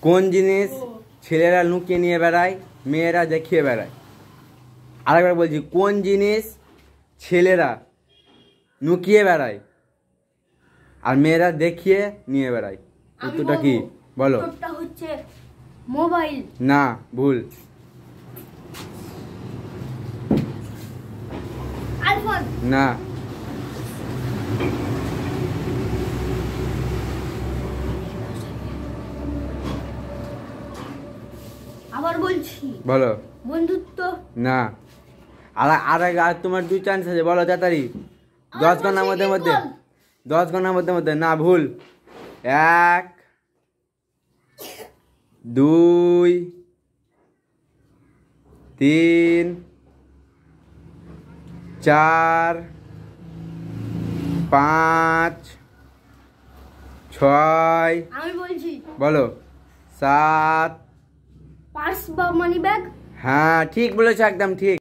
কোন জিনিস ছেলেরা লুকিয়ে নিয়ে বেড়ায়, মেয়েরা দেখিয়ে বেড়ায়? আরেকবার বলছি, কোন জিনিস ছেলেরা লুকিয়ে বেড়ায় আর মেয়েরা দেখিয়ে নিয়ে বেড়ায়? উত্তরটা কি বলো? উত্তরটা হচ্ছে মোবাইল। না, ভুল। আইফোন। না। আবার বলছি, বলো। বন্ধুত্ব। না। আর তোমার 2 চান্স আছে, বলো তাড়াতাড়ি। 10 গণার মধ্যে 10 গণার মধ্যে। না, ভুল। 1 2 3 4 5 6। আমি বলছি, বলো। 7। পার্স বা মানি ব্যাগ। হ্যাঁ, ঠিক বলেছো, একদম ঠিক।